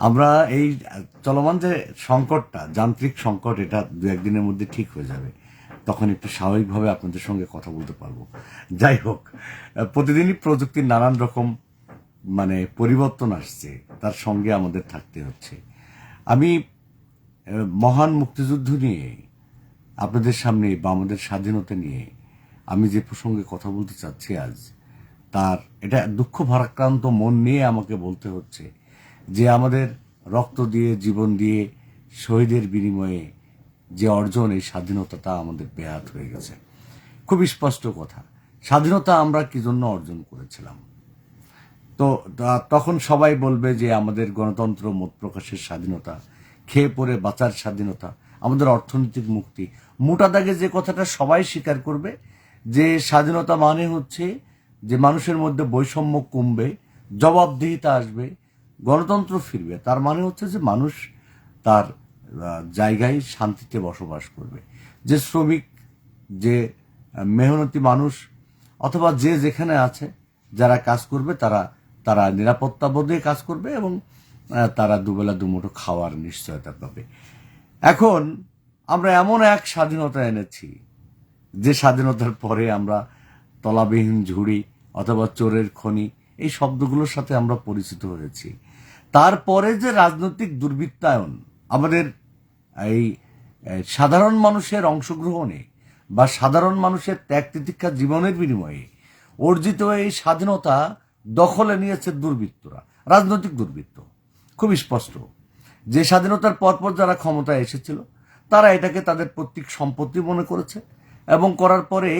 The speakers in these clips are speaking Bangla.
আমরা এই চলমান যে সংকটটা, যান্ত্রিক সংকট, এটা দু একদিনের মধ্যে ঠিক হয়ে যাবে। তখন একটু স্বাভাবিকভাবে আপনাদের সঙ্গে কথা বলতে পারবো। যাই হোক, প্রতিদিনই প্রযুক্তির নানান রকম পরিবর্তন আসছে, তার সঙ্গে আমাদের থাকতে হচ্ছে। আমি মহান মুক্তিযুদ্ধ নিয়ে আপনাদের সামনে বা আমাদের স্বাধীনতা নিয়ে আমি যে প্রসঙ্গে কথা বলতে চাচ্ছি আজ, তার এটা দুঃখ ভারাক্রান্ত মন নিয়ে আমাকে বলতে হচ্ছে যে আমাদের রক্ত দিয়ে, জীবন দিয়ে, শহীদের বিনিময়ে যে অর্জন, এই স্বাধীনতাটা আমাদের বেহাত হয়ে গেছে। খুব স্পষ্ট কথা, স্বাধীনতা আমরা কি জন্য অর্জন করেছিলাম? তো তখন সবাই বলবে যে আমাদের গণতন্ত্র, মত প্রকাশের স্বাধীনতা, খেয়ে পরে বাঁচার স্বাধীনতা, আমাদের অর্থনৈতিক মুক্তি। মোটা দাগে যে কথাটা সবাই স্বীকার করবে, যে স্বাধীনতা মানে হচ্ছে যে মানুষের মধ্যে বৈষম্য কমবে, জবাবদিহিতা আসবে, গণতন্ত্র ফিরবে। তার মানে হচ্ছে যে মানুষ তার জায়গায় শান্তিতে বসবাস করবে। যে শ্রমিক, যে মেহনতি মানুষ, অথবা যে যেখানে আছে, যারা কাজ করবে, তারা তারা নিরাপত্তা বোধে কাজ করবে এবং তারা দুবেলা দুমুঠো খাওয়ার নিশ্চয়তা পাবে। এখন আমরা এমন এক স্বাধীনতা এনেছি, যে স্বাধীনতার পরে আমরা তলাবিহীন ঝুড়ি অথবা চোরের খনি, এই শব্দগুলোর সাথে আমরা পরিচিত হয়েছি। তারপরে যে রাজনৈতিক দুর্বৃত্তায়ন আমাদের এই সাধারণ মানুষের অংশগ্রহণে বা সাধারণ মানুষের ত্যাগ তিতিক্ষা জীবনের বিনিময়ে অর্জিত এই স্বাধীনতা দখলে নিয়েছে দুর্বৃত্তরা, রাজনৈতিক দুর্বৃত্ত। খুব স্পষ্ট যে স্বাধীনতার পরপর যারা ক্ষমতায় এসেছিল, তারা এটাকে তাদের পৈতৃক সম্পত্তি মনে করেছে এবং করার পরে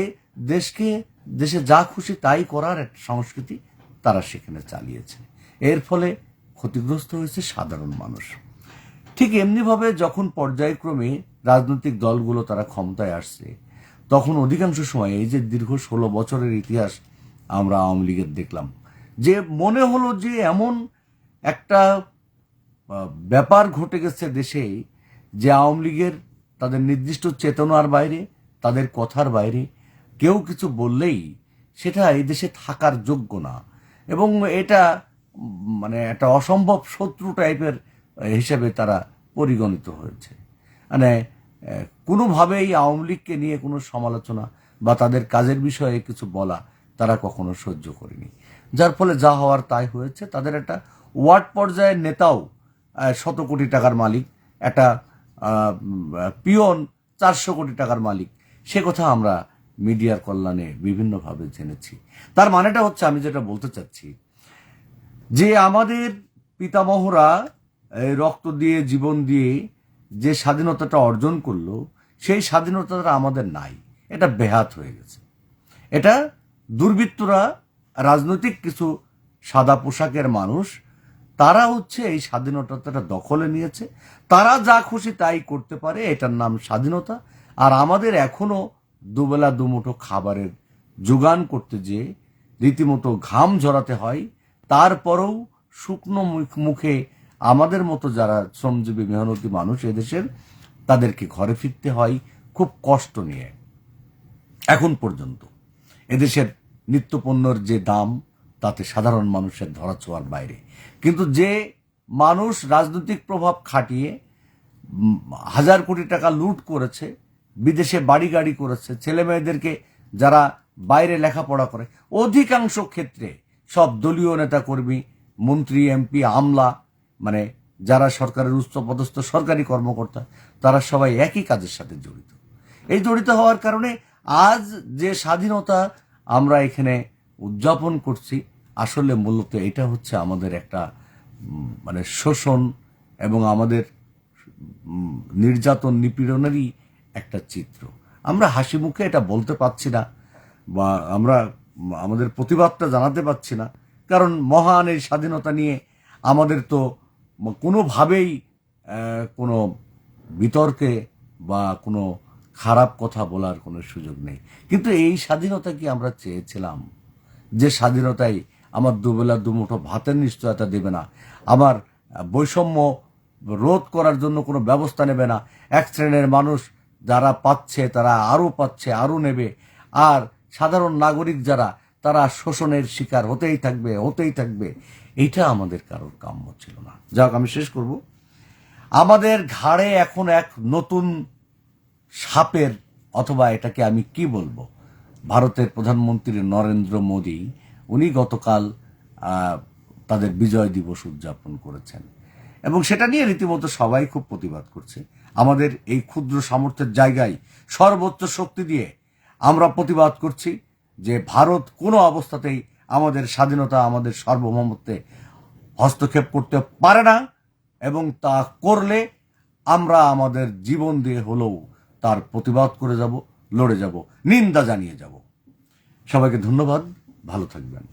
দেশে যা খুশি তাই করার একটা সংস্কৃতি তারা সেখানে চালিয়েছে। এর ফলে ক্ষতিগ্রস্ত হয়েছে সাধারণ মানুষ। ঠিক এমনিভাবে যখন পর্যায়ক্রমে রাজনৈতিক দলগুলো তারা ক্ষমতায় আসছে, তখন অধিকাংশ সময় এই যে দীর্ঘ 16 বছরের ইতিহাস আমরা আওয়ামী লীগের দেখলাম, যে মনে হলো যে এমন একটা ব্যাপার ঘটে গেছে দেশে, যে আওয়ামী লীগের তাদের নির্দিষ্ট চেতনার বাইরে, তাদের কথার বাইরে কেউ কিছু বললেই সেটা এই দেশে থাকার যোগ্য না, এবং এটা একটা অসম্ভব শত্রু টাইপের হিসেবে তারা পরিগণিত হয়েছে। মানে কোনোভাবেই আওয়ামী লীগকে নিয়ে কোনো সমালোচনা বা তাদের কাজের বিষয়ে কিছু বলা তারা কখনো সহ্য করেনি। যার ফলে যা হওয়ার তাই হয়েছে। তাদের একটা ওয়ার্ড পর্যায়ের নেতাও 100 কোটি টাকার মালিক, একটা পিয়ন 400 কোটি টাকার মালিক, সে কথা আমরা মিডিয়ার কল্যাণে বিভিন্নভাবে জেনেছি। তার মানেটা হচ্ছে, আমি যেটা বলতে চাচ্ছি, যে আমাদের পিতামহরা রক্ত দিয়ে, জীবন দিয়ে যে স্বাধীনতাটা অর্জন করলো, সেই স্বাধীনতাটা আমাদের নাই। এটা বেহাত হয়ে গেছে। এটা দুর্বৃত্তরা, রাজনৈতিক কিছু সাদা পোশাকের মানুষ, তারা হচ্ছে এই স্বাধীনতাটা দখলে নিয়েছে। তারা যা খুশি তাই করতে পারে, এটার নাম স্বাধীনতা। আর আমাদের এখনো দুবেলা দুমুঠো খাবারের যোগান করতে যেয়ে রীতিমতো ঘাম ঝরাতে হয়। তারপরেও শুকনো মুখে আমাদের মতো যারা শ্রমজীবী মেহনতি মানুষ এদেশের, তাদেরকে ঘরে ফিরতে হয় খুব কষ্ট নিয়ে। এখন পর্যন্ত এদেশের নিত্যপণ্যর যে দাম, তাতে সাধারণ মানুষের ধরাছোঁয়ার বাইরে। কিন্তু যে মানুষ রাজনৈতিক প্রভাব খাটিয়ে 1000 কোটি টাকা লুট করেছে, বিদেশে বাড়ি গাড়ি করেছে, ছেলে মেয়েদেরকে যারা বাইরে লেখাপড়া করে, অধিকাংশ ক্ষেত্রে সব দলীয় নেতা কর্মী, মন্ত্রী, এমপি, আমলা, যারা সরকারের উচ্চপদস্থ সরকারি কর্মকর্তা, তারা সবাই একই কাজের সাথে জড়িত। এই জড়িত হওয়ার কারণে আজ যে স্বাধীনতা আমরা এখানে উদযাপন করছি, আসলে মূলত এটা হচ্ছে আমাদের একটা শোষণ এবং আমাদের নির্যাতন, নিপীড়নেরই একটা চিত্র। আমরা হাসি মুখে এটা বলতে পারছি না, বা আমরা আমাদের প্রতিবাদটা জানাতে পারছি না, কারণ মহান এই স্বাধীনতা নিয়ে আমাদের তো কোনোভাবেই কোনো বিতর্কে বা কোনো খারাপ কথা বলার কোনো সুযোগ নেই। কিন্তু এই স্বাধীনতা কি আমরা চেয়েছিলাম? যে স্বাধীনতাই আমার দুবেলা দুমুঠো ভাতের নিশ্চয়তা দেবে না, আমার বৈষম্য রোধ করার জন্য কোনো ব্যবস্থা নেবে না, এক শ্রেণীর মানুষ যারা পাচ্ছে তারা আরও পাচ্ছে, আরও নেবে, আর সাধারণ নাগরিক যারা, তারা শোষণের শিকার হতেই থাকবে। এইটা আমাদের কারোর কাম্য ছিল না। যাক, আমি শেষ করব। আমাদের ঘাড়ে এখন এক নতুন সাপের, অথবা এটাকে আমি কি বলবো, ভারতের প্রধানমন্ত্রী নরেন্দ্র মোদী, উনি গতকাল তাদের বিজয় দিবস উদযাপন করেছেন এবং সেটা নিয়ে রীতিমতো সবাই খুব প্রতিবাদ করছে। আমাদের এই ক্ষুদ্র সামর্থ্যের জায়গায় সর্বোচ্চ শক্তি দিয়ে আমরা প্রতিবাদ করছি যে ভারত কোনো অবস্থাতেই আমাদের স্বাধীনতা, আমাদের সার্বভৌমত্বে হস্তক্ষেপ করতে পারে না, এবং তা করলে আমরা আমাদের জীবন দিয়ে হলেও তার প্রতিবাদ করে যাব, লড়ে যাব, নিন্দা জানিয়ে যাব। সবাইকে ধন্যবাদ, ভালো থাকবেন।